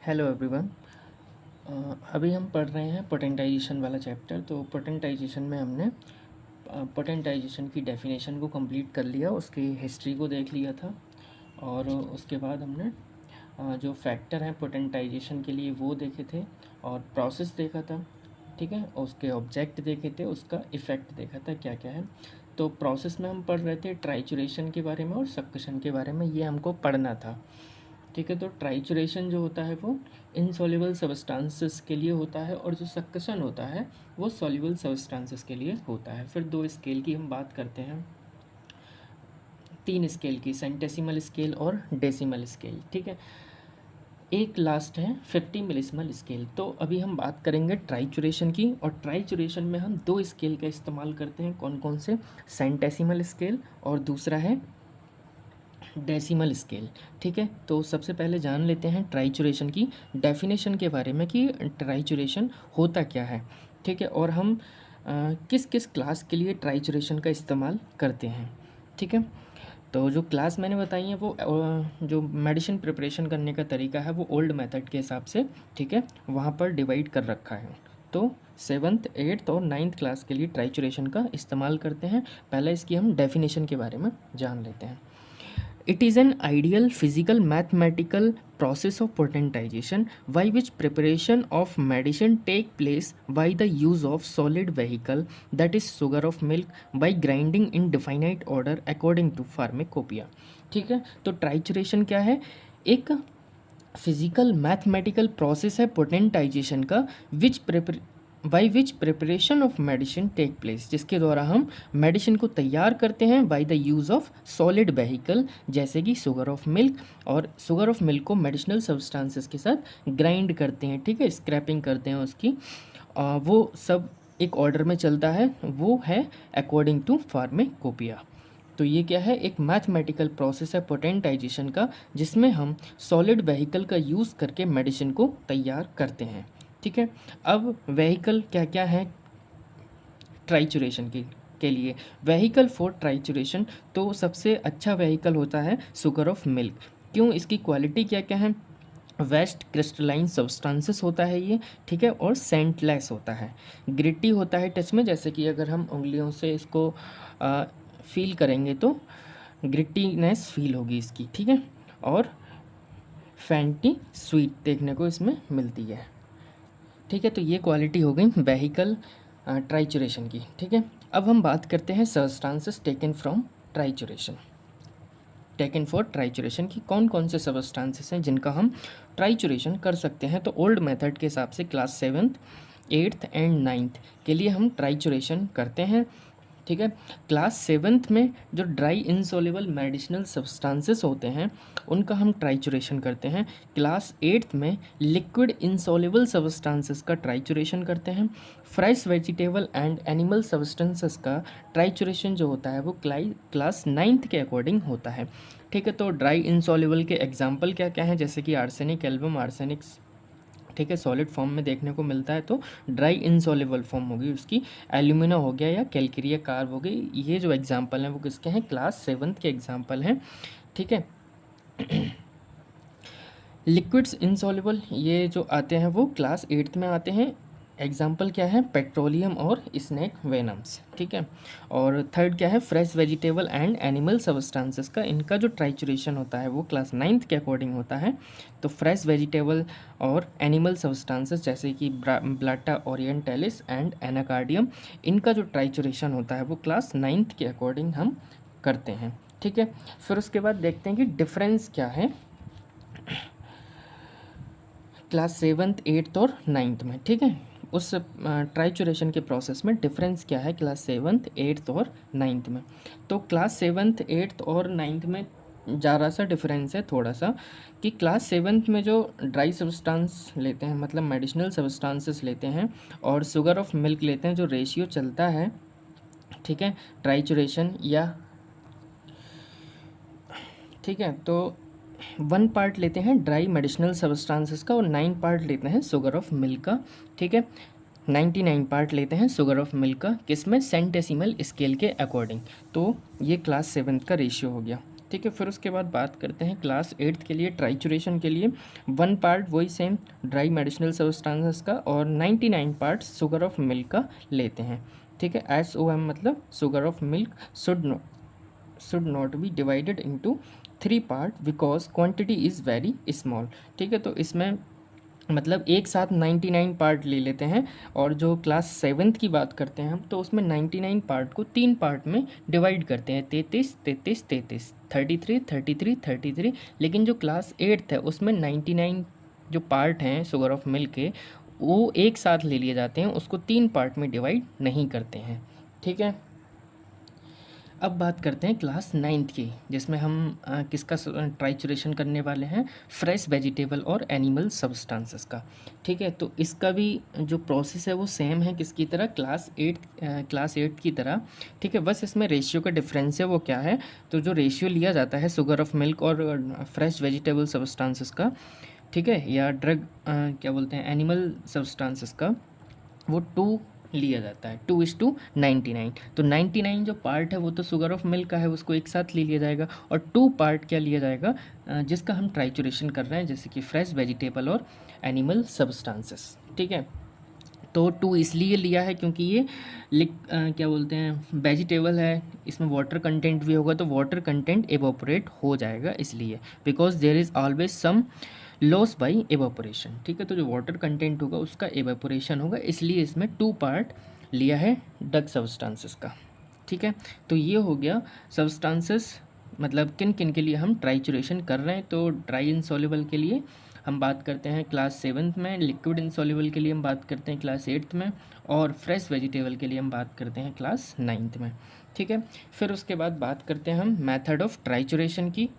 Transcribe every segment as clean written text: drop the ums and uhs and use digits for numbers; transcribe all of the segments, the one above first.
Hello everyone. अभी हम पढ़ रहे हैं पोटेंटाइजेशन वाला चैप्टर। तो पोटेंटाइजेशन में हमने पोटेंटाइजेशन की डेफिनेशन को कंप्लीट कर लिया, उसकी हिस्ट्री को देख लिया था और उसके बाद हमने जो फैक्टर हैं पोटेंटाइजेशन के लिए वो देखे थे और प्रोसेस देखा था। ठीक है, उसके ऑब्जेक्ट देखे थे, उसका इफ़ेक्ट देखा था क्या क्या है। तो प्रोसेस में हम पढ़ रहे थे ट्राइचुरेशन के बारे में और सक्शन के बारे में, ये हमको पढ़ना था। ठीक है, तो ट्राइचुरेशन जो होता है वो इनसॉल्युबल सब्सटेंसेस के लिए होता है और जो सक्शन होता है वो सॉल्युबल सब्सटेंसेस के लिए होता है। फिर दो स्केल की हम बात करते हैं, तीन स्केल की, सेंटेसिमल स्केल और डेसिमल स्केल। ठीक है, एक लास्ट है 50 मिलिसिमल स्केल। तो अभी हम बात करेंगे ट्राइचुरेशन की, और ट्राइचुरेशन में हम दो स्केल का इस्तेमाल करते हैं। कौन कौन से? सेंटेसिमल स्केल और दूसरा है डेसिमल स्केल। ठीक है, तो सबसे पहले जान लेते हैं ट्राइचुरेशन की डेफिनेशन के बारे में कि ट्राइचुरेशन होता क्या है। ठीक है, और हम किस किस क्लास के लिए ट्राइचुरेशन का इस्तेमाल करते हैं। ठीक है, तो जो क्लास मैंने बताई है वो जो मेडिसिन प्रिपरेशन करने का तरीका है वो ओल्ड मेथड के हिसाब से, ठीक है, वहाँ पर डिवाइड कर रखा है। तो 7th 8th और 9th क्लास के लिए ट्राइचुरेशन का इस्तेमाल करते हैं। पहले इसकी हम डेफिनेशन के बारे में जान लेते हैं। It is an ideal physical mathematical process of potentization by which preparation of medicine take place by the use of solid vehicle, that is sugar of milk, by grinding in definite order according to pharmacopoeia। ठीक है, तो trituration क्या है? एक physical mathematical process है potentization का, which by which preparation of medicine take place, जिसके द्वारा हम मेडिसिन को तैयार करते हैं by the use of solid vehicle, जैसे कि शुगर ऑफ मिल्क। और शुगर ऑफ मिल्क को मेडिसिनल सब्सटेंसेस के साथ ग्राइंड करते हैं, ठीक है, स्क्रैपिंग करते हैं उसकी। वो सब एक ऑर्डर में चलता है, वो है अकॉर्डिंग टू फार्मेकोपिया। तो ये क्या है? एक मैथमेटिकल प्रोसेस है पोटेंटाइजेशन का, जिसमें हम सॉलिड वेहीकल का यूज़ करके मेडिसिन को तैयार करते हैं। ठीक है, अब वेहीकल क्या क्या है ट्राइचुरेशन के लिए? वेहीकल फॉर ट्राइचुरेशन, तो सबसे अच्छा वेहीकल होता है शुगर ऑफ मिल्क। क्यों? इसकी क्वालिटी क्या क्या है? वेस्ट क्रिस्टलाइन सब्सटेंसेस होता है ये, ठीक है, और सेंटलेस होता है, ग्रिटी होता है टच में, जैसे कि अगर हम उंगलियों से इसको फील करेंगे तो ग्रिटीनेस फील होगी इसकी। ठीक है, और फैंटी स्वीट देखने को इसमें मिलती है। ठीक है, तो ये क्वालिटी हो गई वेहीकल ट्राइचुरेशन की। ठीक है, अब हम बात करते हैं substances taken from trituration, taken for trituration की कौन कौन से सब्सटेंसेस हैं जिनका हम ट्राइचुरेशन कर सकते हैं। तो ओल्ड मेथड के हिसाब से class 7th 8th and 9th के लिए हम ट्राइचुरेशन करते हैं। ठीक है, क्लास 7th में जो ड्राई इनसॉल्युबल मेडिसिनल सब्सटेंसेस होते हैं उनका हम ट्राइचुरेशन करते हैं। क्लास 8th में लिक्विड इनसॉल्युबल सब्सटेंसेस का ट्राइचुरेशन करते हैं। Fresh vegetable and animal substances का ट्राइचुरेशन जो होता है वो क्लास 9th के अकॉर्डिंग होता है। ठीक है, तो ड्राई इनसॉल्युबल के एग्जाम्पल क्या क्या हैं? जैसे कि आर्सेनिक, एल्बम, आर्सेनिक, ठीक है, सॉलिड फॉर्म में देखने को मिलता है, तो ड्राई इनसॉल्युबल फॉर्म होगी उसकी। एल्यूमिना हो गया या कैल्केरिया कार्ब हो गई, ये जो एग्जांपल हैं वो किसके हैं? क्लास 7th के एग्जांपल हैं। ठीक है, लिक्विड्स इनसॉल्युबल ये जो आते हैं वो क्लास 8th में आते हैं। एग्जाम्पल क्या है? पेट्रोलियम और स्नैक वेनम्स। ठीक है, और थर्ड क्या है? Fresh vegetable and animal substances का, इनका जो ट्राइचुरेशन होता है वो क्लास 9th के अकॉर्डिंग होता है। तो फ्रेश वेजिटेबल और एनिमल सब्सटेंसेस जैसे कि ब्लाटा ओरिएंटलिस एंड एनाकार्डियम, इनका जो ट्राइचुरेशन होता है वो क्लास 9th के अकॉर्डिंग हम करते हैं। ठीक है, फिर उसके बाद देखते हैं कि डिफरेंस क्या है क्लास 7th 8th और 9th में। ठीक है, उस ट्राइचुरेशन के प्रोसेस में डिफरेंस क्या है क्लास 7th 8th और 9th में? तो क्लास 7th 8th और 9th में ज़रा सा डिफरेंस है थोड़ा सा, कि क्लास 7th में जो ड्राई सब्सटेंस लेते हैं, मतलब मेडिसिनल सब्सटेंसेस लेते हैं, और शुगर ऑफ मिल्क लेते हैं, जो रेशियो चलता है, ठीक है, ट्राइचुरेशन या, ठीक है, तो 1 पार्ट लेते हैं ड्राई मेडिसिनल सब्सटेंसेस का और 9 पार्ट लेते हैं शुगर ऑफ मिल्क का। ठीक है, 99 पार्ट लेते हैं शुगर ऑफ मिल्क का, किसमें? सेंटेसिमल स्केल के अकॉर्डिंग। तो ये क्लास 7th का रेशियो हो गया। ठीक है। फिर उसके बाद बात करते हैं क्लास 8th के लिए ट्राइचुरेशन के लिए 1 पार्ट वही सेम ड्राई मेडिसिनल सब्सटेंसेस का और 99 पार्ट शुगर ऑफ मिल्क का लेते हैं। ठीक है। SOM मतलब sugar of milk should not be divided into 3 part because quantity is very small. ठीक है। तो इसमें मतलब एक साथ 99 पार्ट ले लेते हैं और जो क्लास 7th की बात करते हैं हम तो उसमें 99 पार्ट को 3 पार्ट में डिवाइड करते हैं 33 33 33 33 33 33। लेकिन जो क्लास 8th है उसमें 99 जो पार्ट हैं शुगर ऑफ मिल्क के वो एक साथ ले लिए जाते हैं, उसको 3 पार्ट में डिवाइड नहीं करते हैं। ठीक है। अब बात करते हैं क्लास 9th की जिसमें हम किसका ट्राइचुरेशन करने वाले हैं, फ्रेश वेजिटेबल और एनिमल सब्सटेंसेस का। ठीक है। तो इसका भी जो प्रोसेस है वो सेम है किसकी तरह, क्लास 8 की तरह। ठीक है। बस इसमें रेशियो का डिफरेंस है वो क्या है, तो जो रेशियो लिया जाता है शुगर ऑफ मिल्क और फ्रेश वेजिटेबल सब्सटेंसेस का, ठीक है, या ड्रग क्या बोलते हैं एनिमल सब्सटेंसेस का, वो 2 लिया जाता है 2:99। तो 99 जो पार्ट है वो तो शुगर ऑफ मिल्क का है, उसको एक साथ ले लिया जाएगा और 2 पार्ट क्या लिया जाएगा जिसका हम ट्राइचुरेशन कर रहे हैं जैसे कि फ्रेश वेजिटेबल और एनिमल सब्सटेंसेस। ठीक है। तो 2 इसलिए लिया है क्योंकि ये क्या बोलते हैं वेजिटेबल है, इसमें वाटर कंटेंट भी होगा तो वाटर कंटेंट एवोपरेट हो जाएगा इसलिए, because there is always some loss by evaporation. ठीक है। तो जो वाटर कंटेंट होगा उसका एवापोरेशन होगा, इसलिए इसमें 2 पार्ट लिया है ड्रग सब्सटेंसेस का। ठीक है। तो ये हो गया सब्सटेंसेस मतलब किन किन के लिए हम ट्राइचुरेशन कर रहे हैं। तो ड्राई इनसॉल्युबल के लिए हम बात करते हैं क्लास 7th में, लिक्विड इनसॉल्युबल के लिए हम बात करते हैं क्लास 8th में और फ्रेश वेजिटेबल के लिए हम बात करते हैं क्लास 9th में। ठीक है। फिर उसके बाद बात करते हैं हम मेथड ऑफ ट्राइचुरेशन की।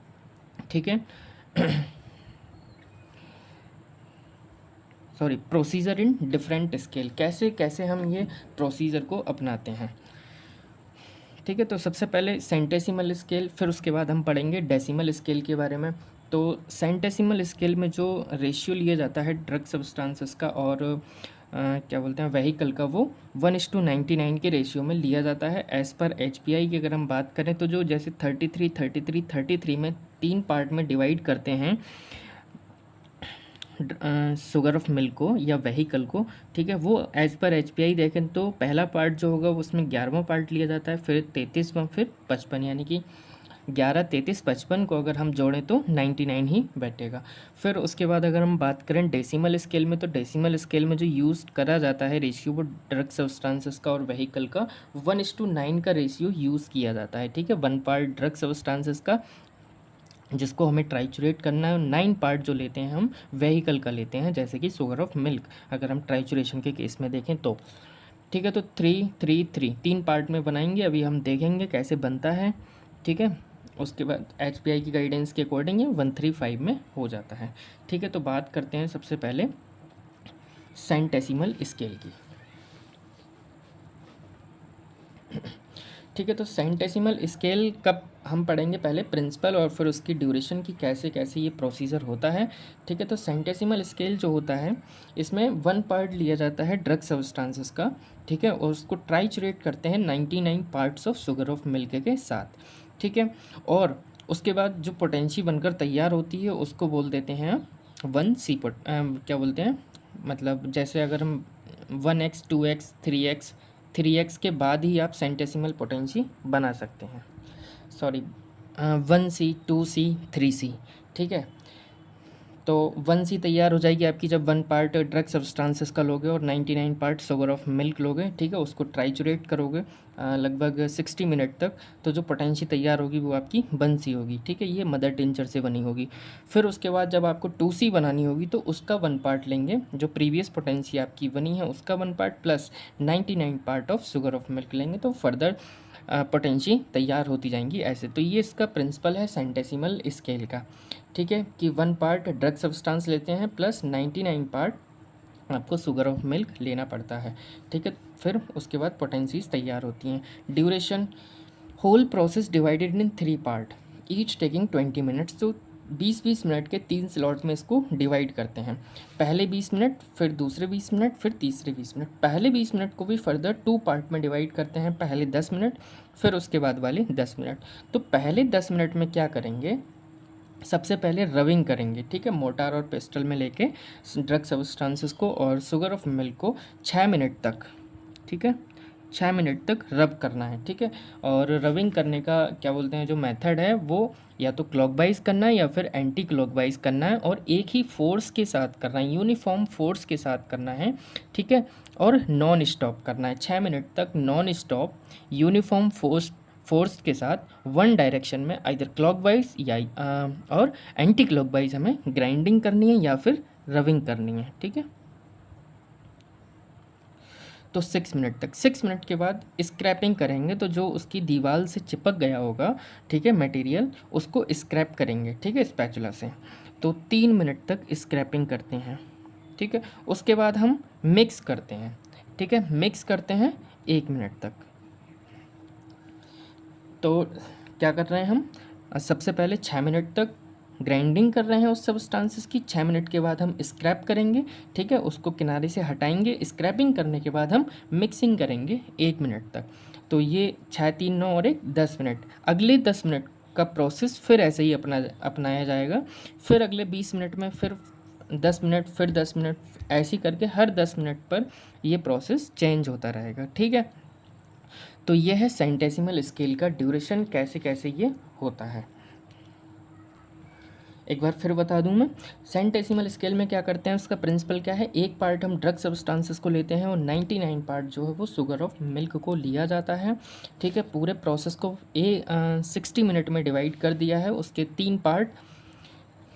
ठीक है। Sorry, procedure in different scale, कैसे कैसे हम ये प्रोसीजर को अपनाते हैं। ठीक है। तो सबसे पहले सेंटेसिमल स्केल, फिर उसके बाद हम पढ़ेंगे डेसिमल स्केल के बारे में। तो सेंटेसिमल स्केल में जो रेशियो लिया जाता है ड्रग सब्सटेंसेस का और क्या बोलते हैं व्हीकल का, वो 1:99 के रेशियो में लिया जाता है एज़ पर HPI की अगर हम बात करें तो जो जैसे 33 33 33 में 3 पार्ट में डिवाइड करते हैं शुगर ऑफ मिल्क को या व्हीकल को। ठीक है। वो एज़ पर HPI देखें तो पहला पार्ट जो होगा उसमें 11वां पार्ट लिया जाता है, फिर 33वां, फिर 55, यानी कि 11 33 55 को अगर हम जोड़ें तो 99 ही बैठेगा। फिर उसके बाद अगर हम बात करें डेसिमल स्केल में, तो डेसिमल स्केल में जो यूज़ करा जाता है रेशियो वो ड्रग सब्सटेंसेस का और व्हीकल का 1:9 का रेशियो यूज़ किया जाता है। ठीक है। 1 पार्ट ड्रग सब्सटेंसेस का जिसको हमें ट्राइचुरेट करना है, 9 पार्ट जो लेते हैं हम व्हीकल का लेते हैं जैसे कि शुगर ऑफ मिल्क अगर हम ट्राइचुरेशन के केस में देखें तो। ठीक है। तो 3 3 3 3 पार्ट में बनाएंगे, अभी हम देखेंगे कैसे बनता है। ठीक है। उसके बाद HPI की गाइडेंस के अकॉर्डिंग ये 135 में हो जाता है। ठीक है। तो बात करते हैं सबसे पहले सेंटेसिमल स्केल की। ठीक है। तो सेंटेसिमल स्केल कब हम पढ़ेंगे, पहले प्रिंसिपल और फिर उसकी ड्यूरेशन की कैसे कैसे ये प्रोसीजर होता है। ठीक है। तो सेंटेसिमल स्केल जो होता है इसमें 1 पार्ट लिया जाता है ड्रग सब्सटेंसेस का। ठीक है। और उसको ट्राइचुरेट करते हैं 99 parts of sugar of milk के साथ। ठीक है। और उसके बाद जो पोटेंशी बनकर तैयार होती है उसको बोल देते हैं 1C क्या बोलते हैं, मतलब जैसे अगर हम 1x 2x 3x के बाद ही आप सेंटेसिमल पोटेंशी बना सकते हैं। Sorry, 1C 2C 3C। ठीक है। तो 1C तैयार हो जाएगी आपकी जब 1 पार्ट ड्रग सब्सटेंसेस का लोगे और 99 पार्ट शुगर ऑफ मिल्क लोगे। ठीक है। उसको ट्राइचुरेट करोगे लगभग 60 मिनट तक, तो जो पोटेंशी तैयार होगी वो आपकी 1C होगी। ठीक है। ये मदर टिंचर से बनी होगी। फिर उसके बाद जब आपको 2C बनानी होगी तो उसका 1 पार्ट लेंगे, जो प्रीवियस पोटेंशी आपकी बनी है उसका 1 part plus 99 part of sugar of milk लेंगे, तो फर्दर पोटेंशी तैयार होती जाएंगी ऐसे। तो ये इसका प्रिंसिपल है सेंटेसिमल स्केल का। ठीक है। कि 1 पार्ट ड्रग सब्सटेंस लेते हैं प्लस 99 पार्ट आपको शुगर ऑफ मिल्क लेना पड़ता है। ठीक है। फिर उसके बाद पोटेंसीज तैयार होती हैं। Duration, whole process divided in 3 part each taking 20 minutes. तो 20-20 मिनट के 3 स्लॉट में इसको डिवाइड करते हैं। पहले 20 मिनट, फिर दूसरे 20 मिनट, फिर तीसरे 20 मिनट। पहले 20 मिनट को भी फर्दर 2 पार्ट में डिवाइड करते हैं, पहले 10 मिनट, फिर उसके बाद वाले 10 मिनट। तो पहले 10 मिनट में क्या करेंगे, सबसे पहले रविंग करेंगे, ठीक है, मोटार और पेस्टल में लेके ड्रग सब्सटेंसेस को और शुगर ऑफ मिल्क को 6 मिनट तक, ठीक है, 6 मिनट तक रब करना है, ठीक है। और रविंग करने का क्या बोलते हैं जो मेथड है वो या तो क्लॉकवाइज करना है या फिर एंटी क्लॉकवाइज करना है, और एक ही फोर्स के साथ करना है, यूनिफॉर्म फोर्स के साथ करना है, ठीक है। और नॉन स्टॉप करना है 6 मिनट तक, नॉन स्टॉप यूनिफॉर्म फोर्स के साथ वन डायरेक्शन में, आइदर क्लॉकवाइज या और एंटी क्लॉकवाइज हमें ग्राइंडिंग करनी है या फिर रविंग करनी है, ठीक है। तो 6 मिनट तक, 6 मिनट के बाद स्क्रैपिंग करेंगे, तो जो उसकी दीवार से चिपक गया होगा, ठीक है, मटेरियल, उसको स्क्रैप करेंगे, ठीक है, स्पैचुला से। तो 3 मिनट तक स्क्रैपिंग करते हैं, ठीक है। उसके बाद हम मिक्स करते हैं, ठीक है, मिक्स करते हैं 1 मिनट तक। तो क्या कर रहे हैं हम, सबसे पहले 6 मिनट तक ग्राइंडिंग कर रहे हैं उस सब्सटेंसेस की, 6 मिनट के बाद हम स्क्रैप करेंगे, ठीक है, उसको किनारे से हटाएंगे। स्क्रैपिंग करने के बाद हम मिक्सिंग करेंगे 1 मिनट तक। तो ये 6, 3, 9 और 1 10 मिनट। अगले 10 मिनट का प्रोसेस फिर ऐसे ही अपनाया जाएगा। फिर अगले 20 मिनट में फिर 10 मिनट, फिर 10 मिनट, ऐसे करके हर 10 मिनट पर ये प्रोसेस चेंज होता रहेगा, ठीक है। तो ये है सेंटेसिमल स्केल का ड्यूरेशन, कैसे कैसे ये होता है। एक बार फिर बता दूं मैं, सेंटेसिमल स्केल में क्या करते हैं, उसका प्रिंसिपल क्या है, एक पार्ट हम ड्रग सब्सटेंसेस को लेते हैं और 99 पार्ट जो है वो शुगर ऑफ मिल्क को लिया जाता है, ठीक है। पूरे प्रोसेस को 60 मिनट में डिवाइड कर दिया है, उसके 3 पार्ट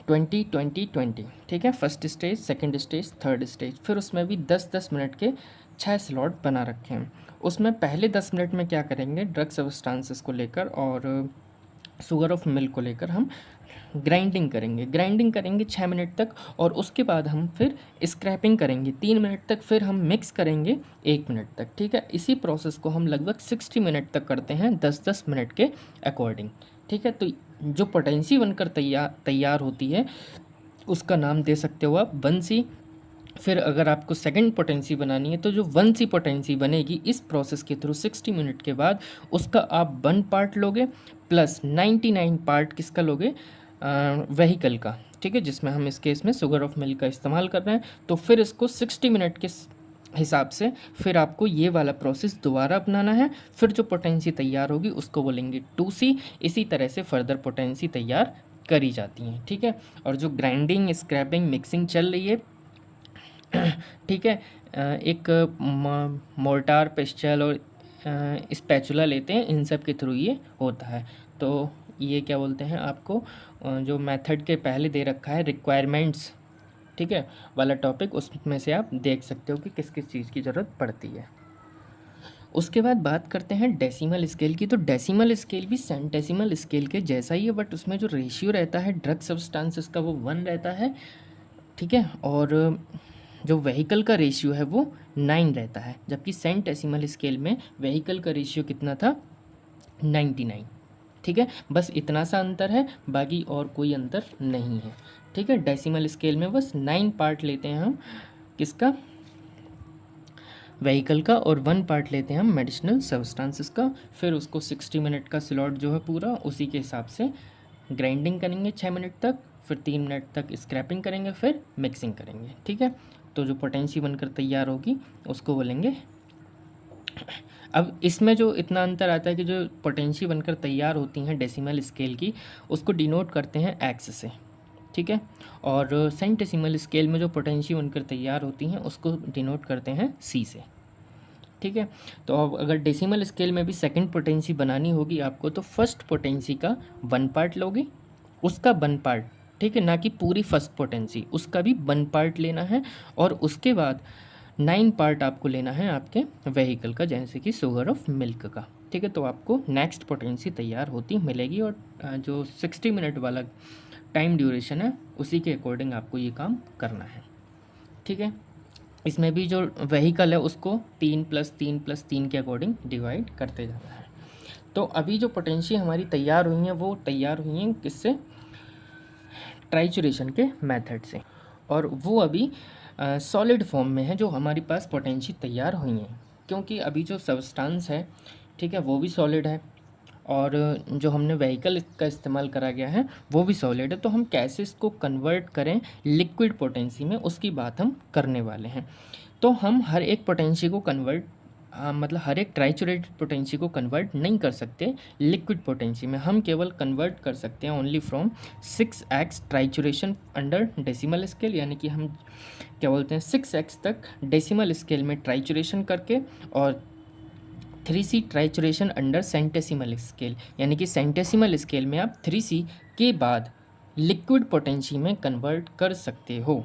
20 20 20, ठीक है, first stage, second stage, third stage. फिर उसमें भी 10-10 मिनट के 6 स्लॉट बना रखे हैं। उसमें पहले 10 मिनट में क्या करेंगे, ड्रग सब्सटेंसेस को लेकर और शुगर ऑफ मिल्क को लेकर हम ग्राइंडिंग करेंगे 6 मिनट तक, और उसके बाद हम फिर स्क्रैपिंग करेंगे 3 मिनट तक, फिर हम मिक्स करेंगे 1 मिनट तक, ठीक है। इसी प्रोसेस को हम लगभग 60 मिनट तक करते हैं, 10-10 मिनट के अकॉर्डिंग, ठीक है। तो जो पोटेंसी बनकर तैयार होती है उसका नाम दे सकते हो आप 1C। फिर अगर आपको सेकंड पोटेंसी बनानी है तो जो 1C पोटेंसी बनेगी इस प्रोसेस के थ्रू 60 मिनट के बाद, उसका आप 1 पार्ट लोगे प्लस 99 पार्ट किसका लोगे, व्हीकल का, ठीक है, जिसमें हम इस केस में शुगर ऑफ मिल्क का इस्तेमाल कर रहे हैं। तो फिर इसको 60 मिनट के हिसाब से फिर आपको ये वाला प्रोसेस दोबारा अपनाना है। फिर जो पोटेंसी तैयार होगी उसको बोलेंगे 2C। इसी तरह से फर्दर पोटेंसी तैयार करी जाती हैं, ठीक है। और जो ग्राइंडिंग, स्क्रैपिंग, मिक्सिंग चल रही है, ठीक है, एक मोर्टार, पेस्टल और स्पैचुला लेते हैं, इन सब के थ्रू ये होता है। तो ये क्या बोलते हैं आपको, जो मेथड के पहले दे रखा है रिक्वायरमेंट्स, ठीक है, वाला टॉपिक, उसमें से आप देख सकते हो कि किस किस चीज़ की ज़रूरत पड़ती है। उसके बाद बात करते हैं डेसिमल स्केल की। तो डेसिमल स्केल भी सेंटेसिमल स्केल के जैसा ही है, बट उसमें जो रेशियो रहता है ड्रग सब्सटेंसेस का वो 1 रहता है, ठीक है, और जो व्हीकल का रेशियो है वो 9 रहता है, जबकि सेंटेसिमल स्केल में व्हीकल का रेशियो कितना था, 99, ठीक है। बस इतना सा अंतर है, बाकी और कोई अंतर नहीं है, ठीक है। डेसिमल स्केल में बस 9 पार्ट लेते हैं हम किसका, व्हीकल का, और 1 पार्ट लेते हैं हम मेडिसिनल सब्सटेंसेस का। फिर उसको 60 मिनट का स्लॉट जो है पूरा उसी के हिसाब से ग्राइंडिंग करेंगे 6 मिनट तक, फिर 3 मिनट तक स्क्रैपिंग करेंगे, फिर मिक्सिंग करेंगे, ठीक है। तो जो पोटेंसी बनकर तैयार होगी उसको बोलेंगे। अब इसमें जो इतना अंतर आता है कि जो पोटेंसी बनकर तैयार होती हैं डेसिमल स्केल की, उसको डिनोट करते हैं एक्स से, ठीक है। और सेंटेसिमल स्केल में जो पोटेंसी बनकर तैयार होती हैं उसको डिनोट करते हैं सी से, ठीक है। तो अब अगर डेसिमल स्केल में भी सेकंड पोटेंसी बनानी होगी आपको, तो फर्स्ट पोटेंसी का 1 पार्ट लोगे, उसका 1 पार्ट, ठीक है, ना कि पूरी फर्स्ट पोटेंसी, उसका भी 1 पार्ट लेना है, और उसके बाद 9 पार्ट आपको लेना है आपके व्हीकल का, जैसे कि शुगर ऑफ मिल्क का, ठीक है। तो आपको नेक्स्ट पोटेंसी तैयार होती मिलेगी, और जो 60 मिनट वाला टाइम ड्यूरेशन है उसी के अकॉर्डिंग आपको ये काम करना है, ठीक है। इसमें भी जो व्हीकल है उसको 3+3+3 के अकॉर्डिंग डिवाइड करते जाना है। तो अभी जो पोटेंशियल हमारी तैयार हुई हैं वो तैयार हुई हैं किससे, ट्राइचुरेशन के मेथड से, और वो अभी सॉलिड फॉर्म में है जो हमारे पास पोटेंशियल तैयार हुई हैं, क्योंकि अभी जो सब्सटेंस है, ठीक है, वो भी सॉलिड है, और जो हमने व्हीकल का इस्तेमाल करा गया है वो भी सॉलिड है। तो हम कैसे इसको कन्वर्ट करें लिक्विड पोटेंसी में, उसकी बात हम करने वाले हैं। तो हम हर एक पोटेंसी को कन्वर्ट मतलब हर एक ट्राइचुरेटेड पोटेंसी को कन्वर्ट नहीं कर सकते लिक्विड पोटेंसी में। हम केवल कन्वर्ट कर सकते हैं only from 6x trituration under decimal scale, यानी कि हम क्या बोलते हैं 6x तक डेसिमल स्केल में ट्राइचुरेशन करके, और 3C trituration under centesimal scale, यानी कि सेंटेसिमल स्केल में आप 3C के बाद लिक्विड पोटेंसी में कन्वर्ट कर सकते हो।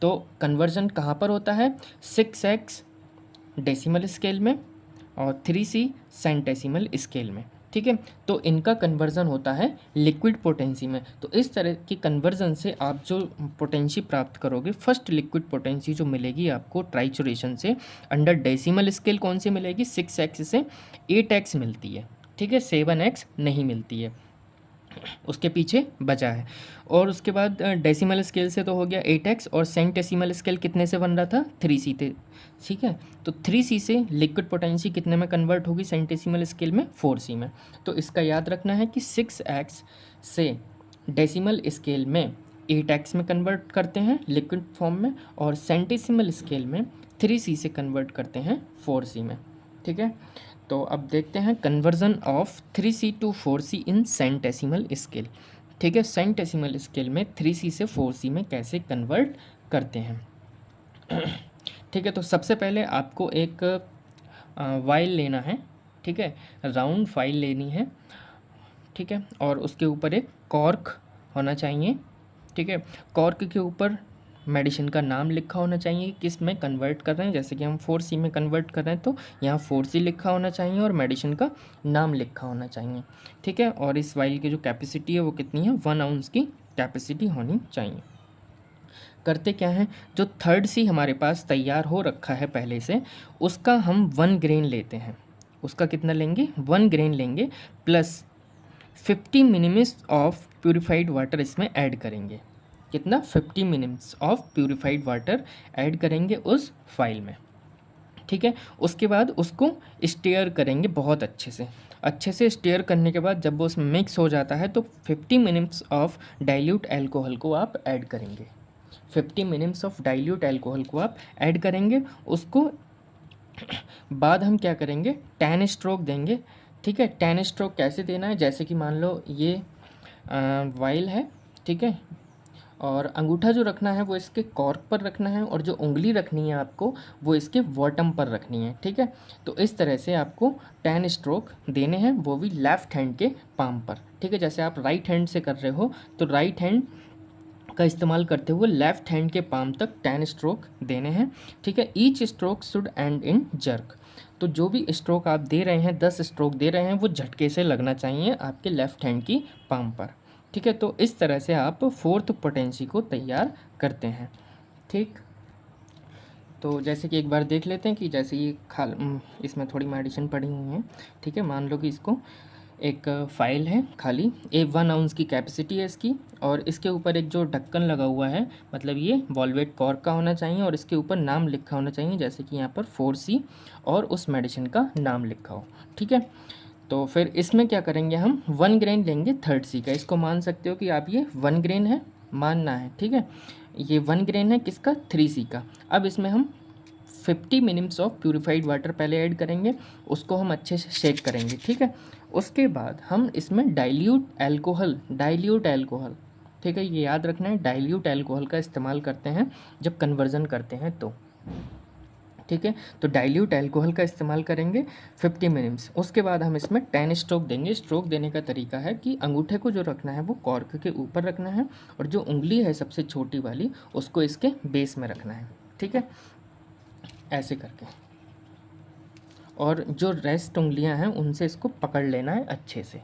तो कन्वर्जन कहाँ पर होता है, 6x डेसिमल स्केल में और 3C सेंटेसिमल स्केल में, ठीक है। तो इनका कन्वर्जन होता है लिक्विड पोटेंसी में। तो इस तरह की कन्वर्जन से आप जो पोटेंसी प्राप्त करोगे, फर्स्ट लिक्विड पोटेंसी जो मिलेगी आपको ट्राइचुरेशन से अंडर डेसिमल स्केल कौन सी मिलेगी, 6x से 8x मिलती है, ठीक है, 7x नहीं मिलती है, उसके पीछे बचा है। और उसके बाद डेसिमल स्केल से तो हो गया 8x, और सेंटेसिमल स्केल कितने से बन रहा था, 3C थे, ठीक है। तो 3C से लिक्विड पोटेंसी कितने में कन्वर्ट होगी सेंटेसिमल स्केल में, 4C में। तो इसका याद रखना है कि 6x से डेसिमल स्केल में 8x में कन्वर्ट करते हैं लिक्विड फॉर्म में, और सेंटेसिमल स्केल में 3C से कन्वर्ट करते हैं 4C में, ठीक है। तो अब देखते हैं conversion of 3C to 4C in centesimal scale, ठीक है। सेंटेसिमल स्केल में 3C से 4C में कैसे कन्वर्ट करते हैं, ठीक है। तो सबसे पहले आपको एक वाइल लेना है, ठीक है, राउंड फाइल लेनी है, ठीक है, और उसके ऊपर एक कॉर्क होना चाहिए, ठीक है। कॉर्क के ऊपर मेडिसिन का नाम लिखा होना चाहिए, किस में कन्वर्ट कर रहे हैं, जैसे कि हम 4C में कन्वर्ट कर रहे हैं तो यहाँ 4C लिखा होना चाहिए और मेडिसिन का नाम लिखा होना चाहिए, ठीक है। और इस वाइल की जो कैपेसिटी है वो कितनी है, 1 आउंस की कैपेसिटी होनी चाहिए। करते क्या है, जो 3C हमारे पास तैयार हो रखा है पहले से, उसका हम 1 ग्रेन लेते हैं। उसका कितना लेंगे, 1 ग्रेन लेंगे, प्लस 50 मिनिम्स ऑफ प्यूरिफाइड वाटर इसमें ऐड करेंगे। कितना, 50 minutes of purified water add करेंगे उस फाइल में, ठीक है। उसके बाद उसको स्टेयर करेंगे बहुत अच्छे से स्टेयर करने के बाद जब वो उसमें मिक्स हो जाता है तो 50 मिनट्स ऑफ डाइल्यूट अल्कोहल को आप ऐड करेंगे। 50 मिनट्स ऑफ डाइल्यूट अल्कोहल को आप ऐड करेंगे। उसको बाद हम क्या करेंगे, 10 स्ट्रोक देंगे, ठीक है। 10 स्ट्रोक कैसे देना है, जैसे कि मान लो ये वाइल है, ठीक है, और अंगूठा जो रखना है वो इसके कॉर्क पर रखना है, और जो उंगली रखनी है आपको वो इसके बॉटम पर रखनी है, ठीक है। तो इस तरह से आपको 10 स्ट्रोक देने हैं, वो भी लेफ़्ट हैंड के पाम पर, ठीक है। जैसे आप राइट हैंड से कर रहे हो तो राइट हैंड का इस्तेमाल करते हुए लेफ़्ट हैंड के पाम तक 10 स्ट्रोक देने हैं, ठीक है। Each stroke should and in jerk. तो जो भी स्ट्रोक आप दे रहे हैं, 10 स्ट्रोक दे रहे हैं, वो झटके से लगना चाहिए आपके लेफ़्ट हैंड की पाम पर, ठीक है। तो इस तरह से आप 4th पोटेंसी को तैयार करते हैं, ठीक। तो जैसे कि एक बार देख लेते हैं कि जैसे ये इसमें थोड़ी मेडिसिन पड़ी हुई है, ठीक है। मान लो कि इसको एक फाइल है खाली, 1 आउंस की कैपेसिटी है इसकी, और इसके ऊपर एक जो ढक्कन लगा हुआ है, मतलब ये वॉल्वेट कॉर्क का होना चाहिए, और इसके ऊपर नाम लिखा होना चाहिए, जैसे कि यहाँ पर 4C और उस मेडिसिन का नाम लिखा हो, ठीक है। तो फिर इसमें क्या करेंगे, हम 1 ग्रेन लेंगे 3C का। इसको मान सकते हो कि आप ये 1 ग्रेन है, मानना है, ठीक है। ये 1 ग्रेन है किसका, 3C का। अब इसमें हम 50 मिनट्स ऑफ प्यूरिफाइड वाटर पहले ऐड करेंगे, उसको हम अच्छे से शेक करेंगे, ठीक है। उसके बाद हम इसमें डाइल्यूट अल्कोहल, ठीक है, ये याद रखना है, डाइल्यूट अल्कोहल का इस्तेमाल करते हैं जब कन्वर्जन करते हैं तो, ठीक है। तो डाइल्यूट अल्कोहल का इस्तेमाल करेंगे 50 मिनट्स। उसके बाद हम इसमें 10 स्ट्रोक देंगे। स्ट्रोक देने का तरीका है कि अंगूठे को जो रखना है वो कॉर्क के ऊपर रखना है, और जो उंगली है सबसे छोटी वाली उसको इसके बेस में रखना है, ठीक है, ऐसे करके। और जो रेस्ट उंगलियां हैं उनसे इसको पकड़ लेना है अच्छे से,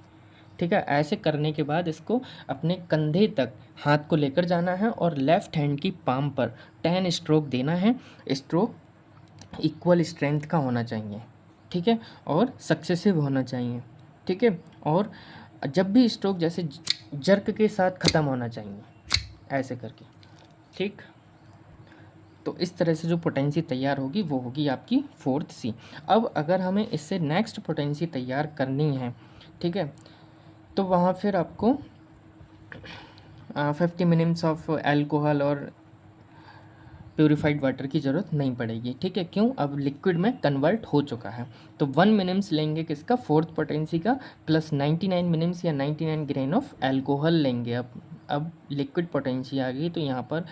ठीक है। ऐसे करने के बाद इसको अपने कंधे तक हाथ को लेकर जाना है, और लेफ़्ट हैंड की पाम पर 10 स्ट्रोक देना है। स्ट्रोक इक्वल स्ट्रेंथ का होना चाहिए, ठीक है, और सक्सेसिव होना चाहिए, ठीक है। और जब भी स्ट्रोक जैसे जर्क के साथ ख़त्म होना चाहिए, ऐसे करके, ठीक। तो इस तरह से जो पोटेंसी तैयार होगी वो होगी आपकी 4th C। अब अगर हमें इससे नेक्स्ट पोटेंसी तैयार करनी है, ठीक है, तो वहाँ फिर आपको 50 मिनट्स ऑफ अल्कोहल और प्योरीफाइड वाटर की ज़रूरत नहीं पड़ेगी, ठीक है। क्यों? अब लिक्विड में कन्वर्ट हो चुका है। तो 1 मिनट्स लेंगे किसका, 4th पोटेंसी का, प्लस 99 मिनट्स या 99 ग्रेन ऑफ अल्कोहल लेंगे। अब लिक्विड पोटेंसी आ गई, तो यहाँ पर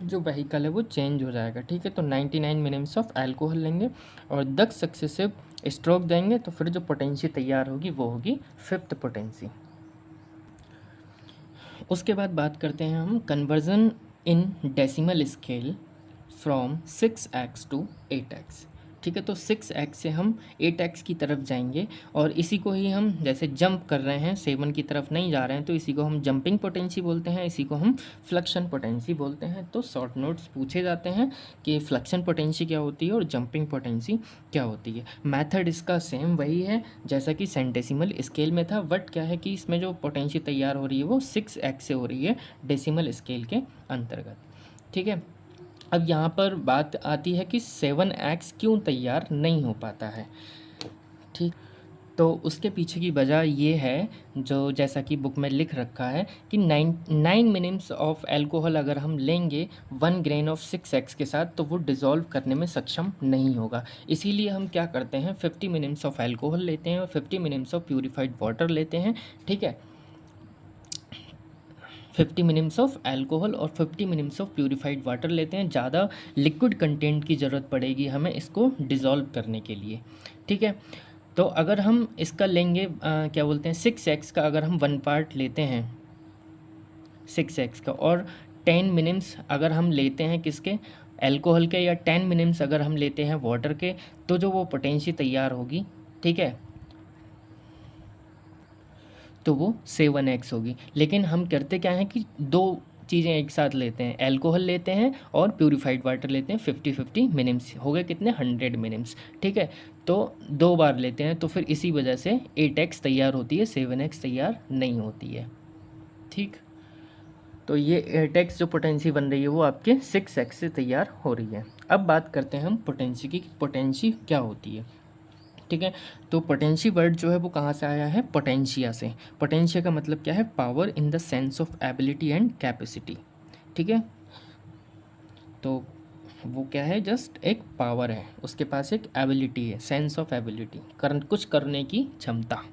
जो व्हीकल है वो चेंज हो जाएगा, ठीक है। तो 99 मिनट्स ऑफ अल्कोहल लेंगे और 10 सक्सेसिव स्ट्रोक देंगे, तो फिर जो पोटेंसी तैयार होगी वो होगी 5th पोटेंसी। उसके बाद बात करते हैं हम conversion in decimal scale from 6x to 8x, ठीक है। तो 6x से हम 8x की तरफ जाएंगे और इसी को ही हम जैसे जंप कर रहे हैं, 7 की तरफ नहीं जा रहे हैं, तो इसी को हम जंपिंग पोटेंसी बोलते हैं, इसी को हम फ्लक्शन पोटेंसी बोलते हैं। तो शॉर्ट नोट्स पूछे जाते हैं कि फ्लक्शन पोटेंसी क्या होती है और जंपिंग पोटेंसी क्या होती है। मैथड इसका सेम वही है जैसा कि सेंटेसिमल स्केल में था, बट क्या है कि इसमें जो पोटेंसी तैयार हो रही है वो 6x से हो रही है डेसिमल स्केल के अंतर्गत, ठीक है। अब यहाँ पर बात आती है कि 7x क्यों तैयार नहीं हो पाता है, ठीक। तो उसके पीछे की वजह ये है, जो जैसा कि बुक में लिख रखा है कि 9 मिनट्स ऑफ अल्कोहल अगर हम लेंगे 1 ग्रेन ऑफ 6x के साथ, तो वो डिज़ोल्व करने में सक्षम नहीं होगा। इसीलिए हम क्या करते हैं, 50 मिनट्स ऑफ अल्कोहल लेते हैं और 50 मिनट्स ऑफ प्यूरिफाइड वाटर लेते हैं, ठीक है। 50 मिनट्स ऑफ अल्कोहल और 50 मिनट्स ऑफ प्यूरिफाइड वाटर लेते हैं। ज़्यादा लिक्विड कंटेंट की ज़रूरत पड़ेगी हमें इसको डिज़ोल्व करने के लिए, ठीक है। तो अगर हम इसका लेंगे क्या बोलते हैं 6x का, अगर हम 1 पार्ट लेते हैं 6x का, और 10 मिनट्स अगर हम लेते हैं किसके, अल्कोहल के, या 10 मिनट्स अगर हम लेते हैं वाटर के, तो जो वो पोटेंसी तैयार होगी, ठीक है, तो वो 7x होगी। लेकिन हम करते क्या हैं कि दो चीज़ें एक साथ लेते हैं, अल्कोहल लेते हैं और प्यूरिफाइड वाटर लेते हैं। 50-50 मिनट्स हो गए कितने, 100 मिनट्स, ठीक है। तो 2 बार लेते हैं, तो फिर इसी वजह से 8x तैयार होती है, 7x तैयार नहीं होती है, ठीक। तो ये 8x जो पोटेंसी बन रही है वो आपके 6x से तैयार हो रही है। अब बात करते हैं हम पोटेंसी की, पोटेंसी क्या होती है, ठीक है। तो पोटेंशी वर्ड जो है वो कहाँ से आया है, पोटेंशिया से। पोटेंशिया का मतलब क्या है, power in the sense of ability and capacity, ठीक है। तो वो क्या है, जस्ट एक पावर है, उसके पास एक एबिलिटी है, सेंस ऑफ एबिलिटी, कुछ करने की क्षमता,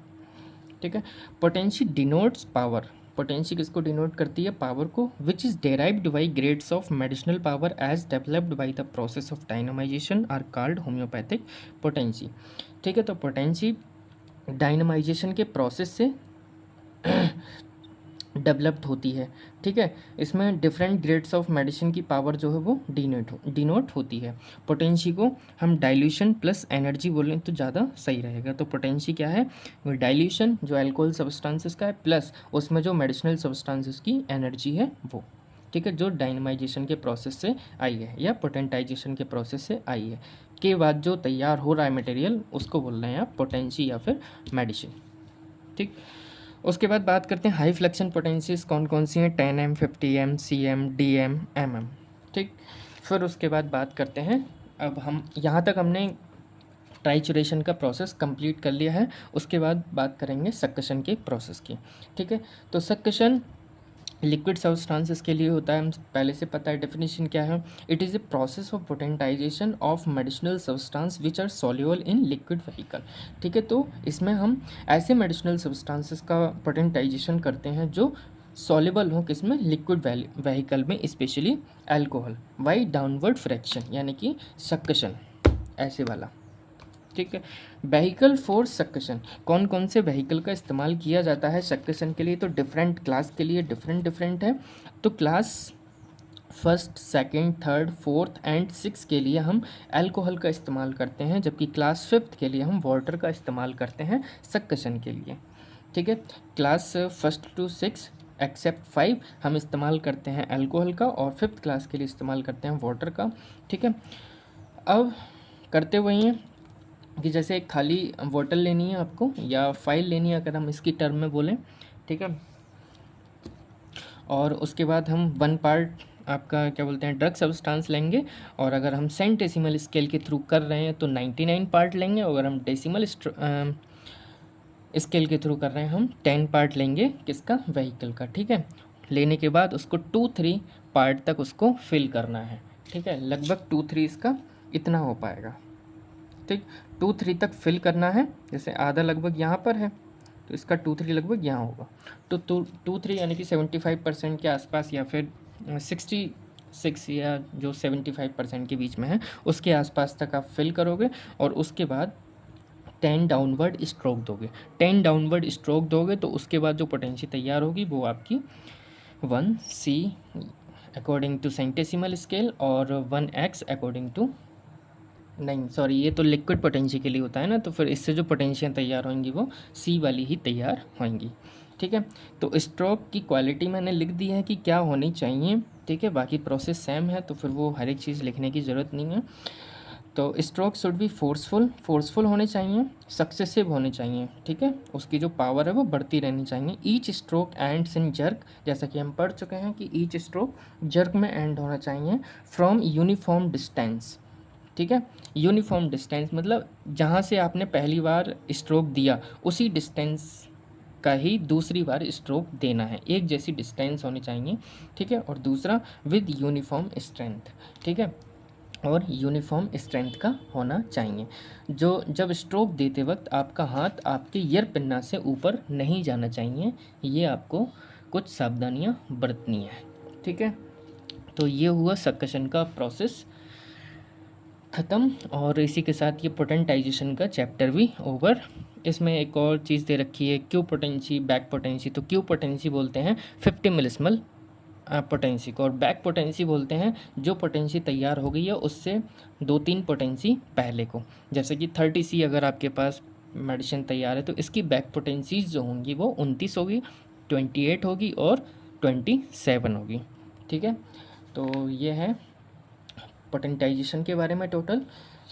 ठीक है। पोटेंशी डिनोट्स पावर, पोटेंशी किसको डिनोट करती है, पावर को, which is derived by grades of medicinal power as developed by the process of dynamization are called homoeopathic potency, ठीक है। तो पोटेंसी डायनामाइजेशन के प्रोसेस से डेवलप्ड होती है, ठीक है। इसमें डिफरेंट ग्रेड्स ऑफ मेडिसिन की पावर जो है वो डिनोट होती है। पोटेंसी को हम डाइल्यूशन प्लस एनर्जी बोलें तो ज़्यादा सही रहेगा। तो पोटेंसी क्या है, वो डाइल्यूशन जो अल्कोहल सब्सटेंसेस का है, प्लस उसमें जो मेडिसिनल सब्सटेंसेस की एनर्जी है वो, ठीक है, जो डायनामाइजेशन के प्रोसेस से आई है या पोटेंटाइजेशन के प्रोसेस से आई है, के बाद जो तैयार हो रहा है मटेरियल, उसको बोल रहे हैं आप पोटेंसी या फिर मेडिसिन, ठीक। उसके बाद बात करते हैं हाई फ्लक्शन पोटेंसीज कौन कौन सी हैं, 10M, 50M, CM, DM, MM, ठीक। फिर उसके बाद बात करते हैं, अब हम यहाँ तक हमने ट्राइचुरेशन का प्रोसेस कंप्लीट कर लिया है। उसके बाद बात करेंगे सक्शन के प्रोसेस की, ठीक है। तो सक्शन लिक्विड सब्सटेंसेस के लिए होता है, हम पहले से पता है डेफिनेशन क्या है, it is a process of potentization of medicinal substance which are soluble in liquid vehicle, ठीक है। तो इसमें हम ऐसे मेडिसिनल सब्सटेंसेस का पोटेंटाइजेशन करते हैं जो सॉल्युबल हो किसमें, लिक्विड व्हीकल में, specially alcohol, by downward fraction, यानी कि सक्शन, ऐसे वाला, ठीक है। व्हीकल फॉर सक्शन, कौन कौन से व्हीकल का इस्तेमाल किया जाता है सक्शन के लिए, तो डिफरेंट क्लास के लिए डिफरेंट है। तो class 1st, 2nd, 3rd, 4th and 6 के लिए हम अल्कोहल का इस्तेमाल करते हैं, जबकि क्लास 5th के लिए हम वाटर का इस्तेमाल करते हैं सक्शन के लिए, ठीक है। क्लास 1st to 6 एक्सेप्ट 5 हम इस्तेमाल करते हैं अल्कोहल का, और 5th क्लास के लिए इस्तेमाल करते हैं वाटर का, ठीक है। अब करते हुए हैं कि जैसे एक खाली बोतल लेनी है आपको या फाइल लेनी है, अगर हम इसकी टर्म में बोलें, ठीक है। और उसके बाद हम 1 पार्ट आपका क्या बोलते हैं ड्रग सब्सटेंस लेंगे, और अगर हम सेंटेसिमल स्केल के थ्रू कर रहे हैं तो 99 पार्ट लेंगे, और अगर हम डेसिमल स्केल के थ्रू कर रहे हैं हम 10 पार्ट लेंगे किसका, व्हीकल का। ठीक है, लेने के बाद उसको 2-3 पार्ट तक उसको फिल करना है। ठीक है, लगभग 2-3 इसका इतना हो पाएगा। ठीक, 2-3 तक फिल करना है। जैसे आधा लगभग यहाँ पर है तो इसका 2-3 लगभग यहाँ होगा, तो 2-3 यानी कि 75% के आसपास, या फिर 66 या जो 75% के बीच में है उसके आसपास तक आप फिल करोगे, और उसके बाद 10 डाउनवर्ड स्ट्रोक दोगे। 10 डाउनवर्ड स्ट्रोक दोगे तो उसके बाद जो पोटेंशियल तैयार होगी वो आपकी 1C according to centesimal scale, और 1X अकॉर्डिंग टू, नहीं सॉरी, ये तो लिक्विड पोटेंशियल के लिए होता है ना, तो फिर इससे जो पोटेंशियल तैयार होंगी वो C वाली ही तैयार होंगी। ठीक है, तो स्ट्रोक की क्वालिटी मैंने लिख दी है कि क्या होनी चाहिए। ठीक है, बाकी प्रोसेस सेम है तो फिर वो हर एक चीज़ लिखने की ज़रूरत नहीं है। तो स्ट्रोक शुड बी फोर्सफुल होने चाहिए, सक्सेसिव होने चाहिए। ठीक है, उसकी जो पावर है वो बढ़ती रहनी चाहिए। Each stroke ends in jerk, जैसा कि हम पढ़ चुके हैं कि ईच स्ट्रोक जर्क में एंड होना चाहिए फ्रॉम यूनिफॉर्म डिस्टेंस। ठीक है, यूनिफॉर्म डिस्टेंस मतलब जहाँ से आपने पहली बार स्ट्रोक दिया उसी डिस्टेंस का ही दूसरी बार स्ट्रोक देना है, एक जैसी डिस्टेंस होनी चाहिए। ठीक है, और दूसरा विद यूनिफॉर्म स्ट्रेंथ। ठीक है, और यूनिफॉर्म स्ट्रेंथ का होना चाहिए। जो जब स्ट्रोक देते वक्त आपका हाथ आपके ईयर पिन्ना से ऊपर नहीं जाना चाहिए, ये आपको कुछ सावधानियां बरतनी है। ठीक है, तो ये हुआ सक्शन का प्रोसेस ख़त्म, और इसी के साथ ये पोटेंटाइजेशन का चैप्टर भी ओवर। इसमें एक और चीज़ दे रखी है क्यू पोटेंसी, बैक पोटेंसी। तो क्यू पोटेंसी बोलते हैं 50 मिलिस्मल पोटेंसी को, और बैक पोटेंसी बोलते हैं जो पोटेंसी तैयार हो गई है उससे 2-3 पोटेंसी पहले को। जैसे कि 30C अगर आपके पास मेडिसिन तैयार है तो इसकी बैक पोटेंसीज जो होंगी वो 29 होगी, 28 होगी और 27 होगी। ठीक है, तो ये है पोटेंटाइजेशन के बारे में टोटल।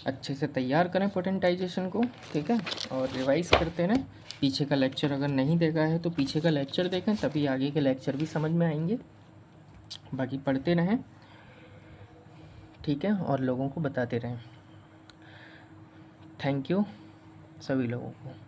अच्छे से तैयार करें पोटेंटाइजेशन को। ठीक है, और रिवाइज करते रहें। पीछे का लेक्चर अगर नहीं देखा है तो पीछे का लेक्चर देखें, तभी आगे के लेक्चर भी समझ में आएंगे। बाकी पढ़ते रहें। ठीक है, और लोगों को बताते रहें। थैंक यू सभी लोगों को।